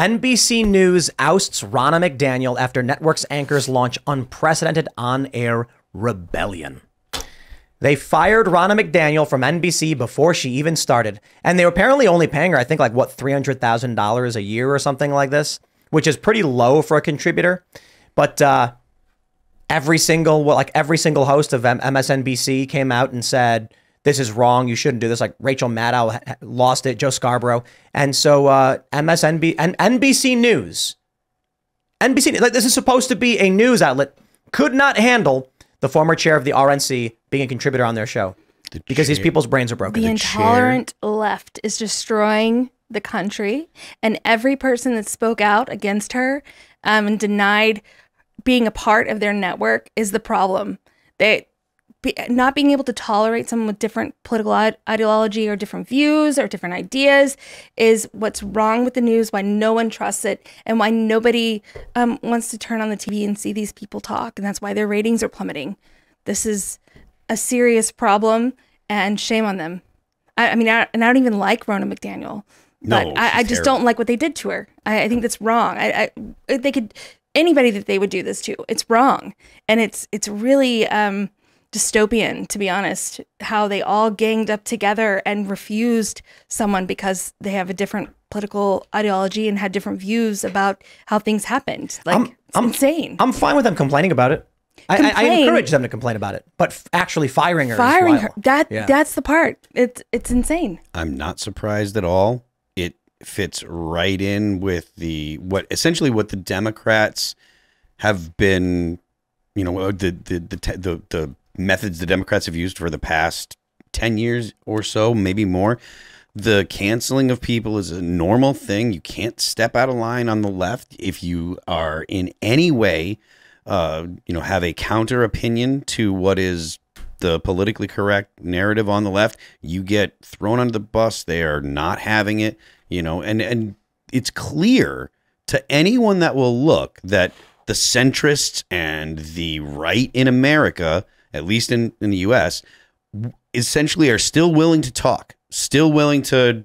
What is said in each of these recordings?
NBC News ousts Ronna McDaniel after network's anchors launch unprecedented on-air rebellion. They fired Ronna McDaniel from NBC before she even started. And they were apparently only paying her, I think, like, what, $300,000 a year or something like this, which is pretty low for a contributor. But every single host of MSNBC came out and said, this is wrong. You shouldn't do this. Like Rachel Maddow lost it, Joe Scarborough. And so NBC News, like, this is supposed to be a news outlet, could not handle the former chair of the RNC being a contributor on their show because these people's brains are broken. The intolerant left is destroying the country, and every person that spoke out against her and denied being a part of their network is the problem. Not being able to tolerate someone with different political ideology or different views or different ideas is what's wrong with the news, why no one trusts it, and why nobody wants to turn on the TV and see these people talk. And that's why their ratings are plummeting. This is a serious problem, and shame on them. I mean, I don't even like Ronna McDaniel, but No, I just don't like what they did to her. I think that's wrong. They could, anybody that they would do this to, it's wrong. And it's really dystopian, to be honest, how they all ganged up together and refused someone because they have a different political ideology and had different views about how things happened. Like, it's insane. I'm fine with them complaining about it. I encourage them to complain about it, but actually firing her, that's the part. It's insane. I'm not surprised at all. It fits right in with essentially what the Democrats have been, you know, the methods the Democrats have used for the past 10 years or so, maybe more. The canceling of people is a normal thing. You can't step out of line on the left. If you are in any way, have a counter opinion to what is the politically correct narrative on the left, you get thrown under the bus. They are not having it, and it's clear to anyone that will look that the centrists and the right in America, at least in the U.S., essentially are still willing to talk, still willing to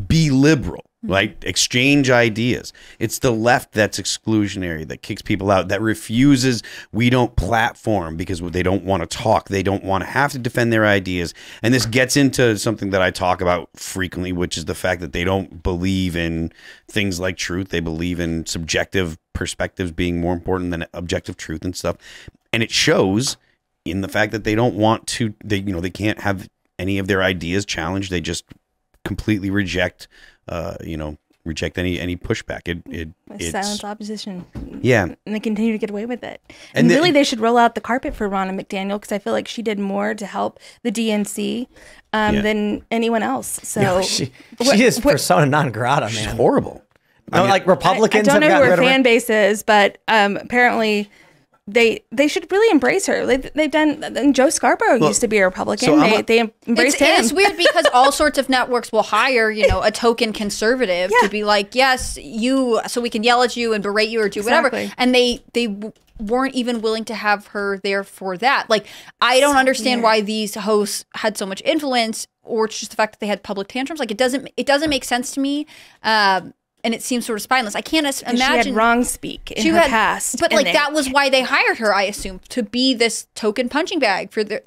be liberal, like exchange ideas. It's the left that's exclusionary, that kicks people out, that refuses. We don't platform because they don't want to talk. They don't want to have to defend their ideas. And this gets into something that I talk about frequently, which is the fact that they don't believe in things like truth. They believe in subjective perspectives being more important than objective truth and stuff. And it shows in the fact that they don't want to, they can't have any of their ideas challenged. They just completely reject any pushback. It's silence opposition. Yeah. And they continue to get away with it. And really, they should roll out the carpet for Ronna McDaniel, because I feel like she did more to help the DNC than anyone else. So no, she is persona non grata, man. She's horrible. No, like Republicans. I don't know who her fan base is, but apparently they should really embrace her. They've done. And Joe Scarborough used to be a Republican. So they embraced him. It's weird because all sorts of networks will hire a token conservative to be like, yes, you, so we can yell at you and berate you or do whatever. And they weren't even willing to have her there for that. Like, I don't understand why these hosts had so much influence, or it's just the fact that they had public tantrums. Like, it doesn't make sense to me. And it seems sort of spineless. I can't imagine. She had wrong speak in her past. But that was why they hired her, I assume, to be this token punching bag for their,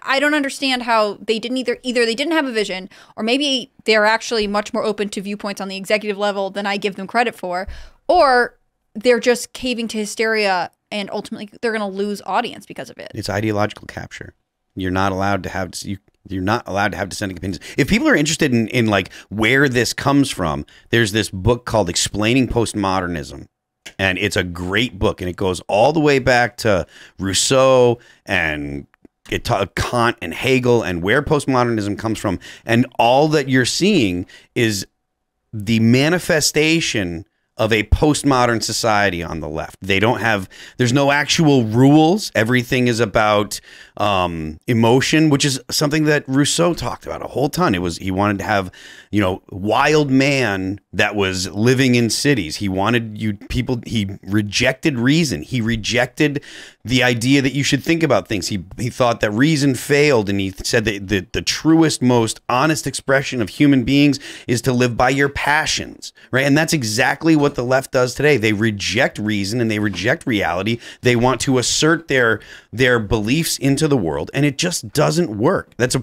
I don't understand how they didn't either they didn't have a vision, or maybe they're actually much more open to viewpoints on the executive level than I give them credit for, or they're just caving to hysteria and ultimately they're going to lose audience because of it. It's ideological capture. You're not allowed to have You're not allowed to have dissenting opinions. If people are interested in like where this comes from, there's this book called Explaining Postmodernism. And it's a great book. And it goes all the way back to Rousseau and Kant and Hegel and where postmodernism comes from. And all that you're seeing is the manifestation of a postmodern society on the left. They don't have, there's no actual rules. Everything is about emotion, which is something that Rousseau talked about a whole ton. He wanted to have, wild man that was living in cities. He wanted he rejected reason. He rejected the idea that you should think about things. He thought that reason failed, and he said that the truest, most honest expression of human beings is to live by your passions, right? And that's exactly what the left does today. They reject reason and they reject reality. They want to assert their beliefs into the world, and it just doesn't work. That's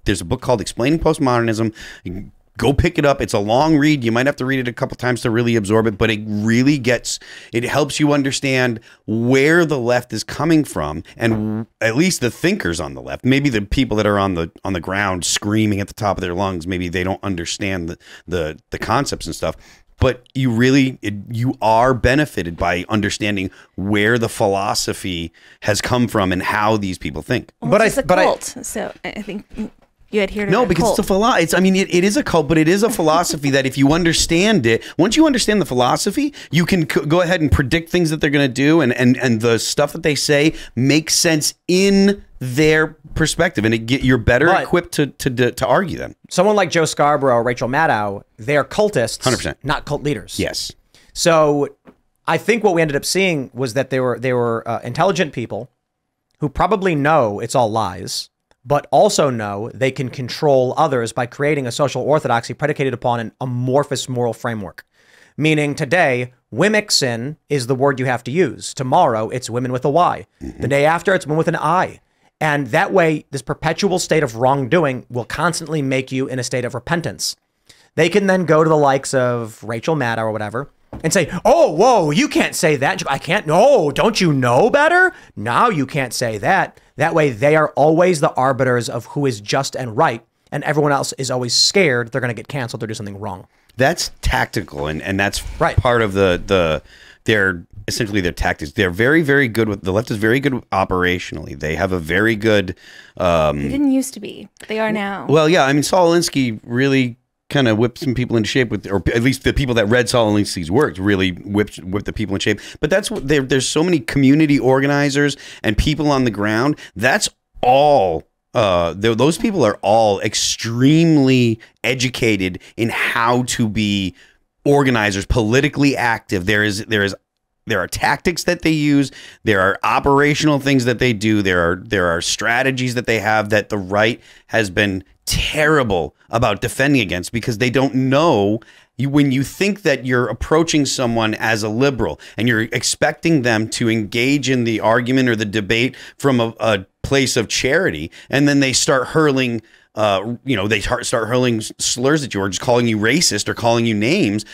there's a book called Explaining Postmodernism. You can go pick it up. It's a long read. You might have to read it a couple times to really absorb it, but it really it helps you understand where the left is coming from, and at least the thinkers on the left. Maybe the people that are on the ground screaming at the top of their lungs, maybe they don't understand the concepts and stuff. But you are benefited by understanding where the philosophy has come from and how these people think. Well, it's a cult. So I think you adhere to no, because cult. it's a philosophy. It is a cult, but it is a philosophy that if you understand it, once you understand the philosophy, you can go ahead and predict things that they're going to do, and the stuff that they say makes sense in their perspective, and you're better equipped to argue them. Someone like Joe Scarborough or Rachel Maddow, they're cultists, 100%, not cult leaders. Yes. So I think what we ended up seeing was that they were intelligent people who probably know it's all lies, but also know they can control others by creating a social orthodoxy predicated upon an amorphous moral framework. Meaning today, Wimixin is the word you have to use. Tomorrow, it's women with a Y. Mm-hmm. The day after, it's women with an I. And that way, this perpetual state of wrongdoing will constantly make you in a state of repentance. They can then go to the likes of Rachel Maddow or whatever and say, oh, whoa, you can't say that. I can't. No, don't you know better? No, you can't say that. That way, they are always the arbiters of who is just and right. And everyone else is always scared they're going to get canceled or do something wrong. That's tactical. And that's part of their essentially their tactics. They're very, very good with the left is very good operationally. They have a very good. They didn't used to be. They are now. Well, yeah. I mean, Saul Alinsky really kind of whipped some people into shape or at least the people that read Saul Alinsky's work really whipped the people in shape. But that's what there's so many community organizers and people on the ground. That's all. Those people are all extremely educated in how to be organizers, politically active. There are tactics that they use. There are operational things that they do. There are strategies that they have that the right has been terrible about defending against because they don't know. When you think that you're approaching someone as a liberal and you're expecting them to engage in the argument or the debate from a place of charity, and then they start hurling, start hurling slurs at you or just calling you racist or calling you names,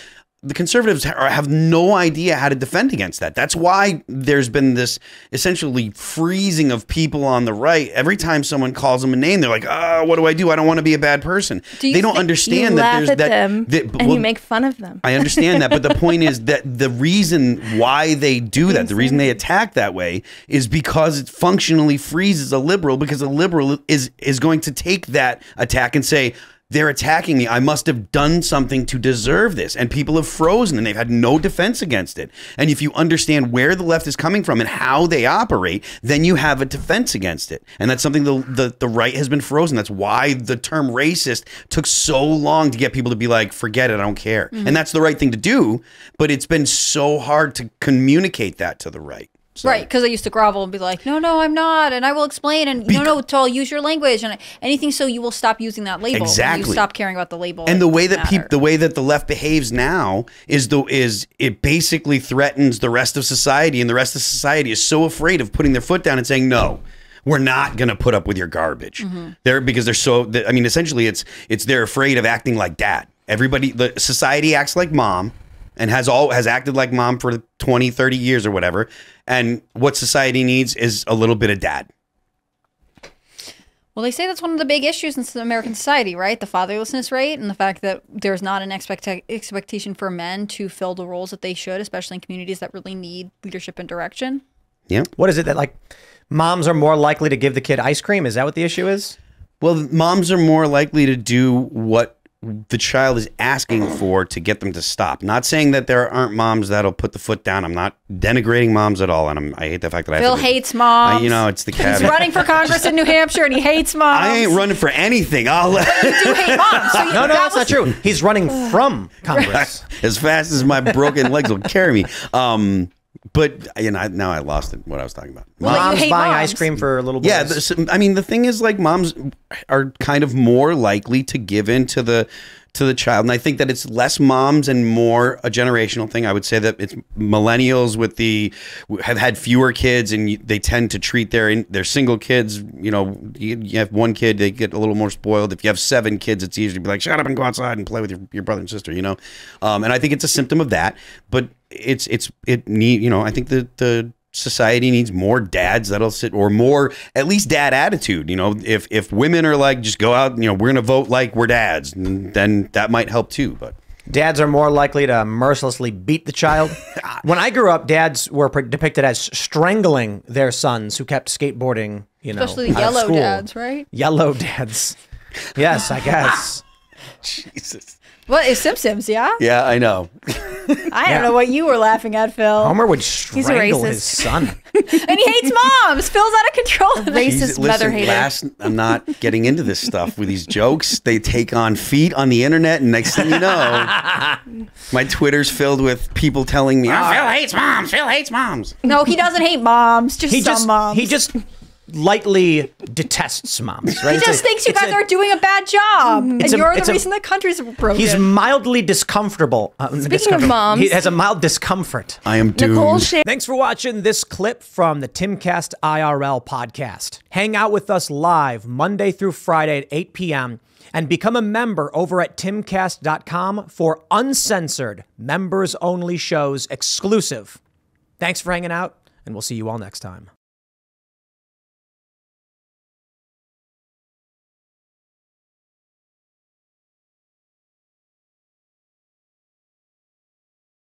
the conservatives have no idea how to defend against that. That's why there's been this essentially freezing of people on the right. Every time someone calls them a name, they're like, what do I do? I don't want to be a bad person. They don't understand that there's that. You make fun of them. I understand that. But the point is that the reason why they do that, the reason they attack that way is because it functionally freezes a liberal, because a liberal is going to take that attack and say, they're attacking me. I must have done something to deserve this. And people have frozen and they've had no defense against it. And if you understand where the left is coming from and how they operate, then you have a defense against it. And that's something the right has been frozen. That's why the term racist took so long to get people to be like, forget it, I don't care. Mm-hmm. And that's the right thing to do. But it's been so hard to communicate that to the right. So. Right, because I used to grovel and be like, no, I'm not, and I will explain, and no, I'll use your language, and anything so you will stop using that label. Exactly. You stop caring about the label. And the way that the way that the left behaves now is it basically threatens the rest of society, and the rest of society is so afraid of putting their foot down and saying, no, we're not going to put up with your garbage. Mm-hmm. Because they're so, I mean, essentially it's they're afraid of acting like dad. The society acts like mom. And has acted like mom for 20, 30 years or whatever. And what society needs is a little bit of dad. Well, they say that's one of the big issues in American society, right? The fatherlessness rate and the fact that there's not an expectation for men to fill the roles that they should, especially in communities that really need leadership and direction. Yeah. What is it that like moms are more likely to give the kid ice cream? Is that what the issue is? Well, moms are more likely to do what the child is asking for to get them to stop. Not saying that there aren't moms that'll put the foot down. I'm not denigrating moms at all, and I hate the fact that Phil hates moms. You know, it's the caveat. He's running for Congress in New Hampshire, and he hates moms. I ain't running for anything. You do hate moms. So No, that's not true. He's running from Congress. As fast as my broken legs will carry me. But now I lost it, what I was talking about. Well, Moms you hate buying moms. ice cream for little boys. Yeah, the thing is, like, moms are kind of more likely to give in to the child, and I think that it's less moms and more a generational thing. I would say that it's millennials have had fewer kids, and they tend to treat their single kids. You know, you have one kid, they get a little more spoiled. If you have 7 kids, it's easier to be like, shut up and go outside and play with your brother and sister. You know, and I think it's a symptom of that. But I think the society needs more dads that'll sit, or more, at least dad attitude. You know, if women are like, just go out, you know, we're going to vote like we're dads, then that might help too. But dads are more likely to mercilessly beat the child. When I grew up, dads were depicted as strangling their sons who kept skateboarding, you know, especially the yellow dads, right? Yellow dads. Yes, I guess. Jesus. Well, it's Simpsons, yeah? Yeah, I know. I don't know what you were laughing at, Phil. Homer would strangle his son. And he hates moms. Phil's out of control. Racist mother hater. I'm not getting into this stuff with these jokes. They take on feet on the internet, and next thing you know, my Twitter's filled with people telling me, "Oh, Phil hates moms. Phil hates moms." No, he doesn't hate moms. Just moms. He just lightly detests moms, right? He just thinks you guys are doing a bad job, and you're the reason the country's broken. He's mildly discomfortable. Speaking of moms, he has a mild discomfort. I am doomed. Thanks for watching this clip from the Timcast IRL podcast. Hang out with us live Monday through Friday at 8 p.m. and become a member over at timcast.com for uncensored, members-only shows exclusive. Thanks for hanging out, and we'll see you all next time.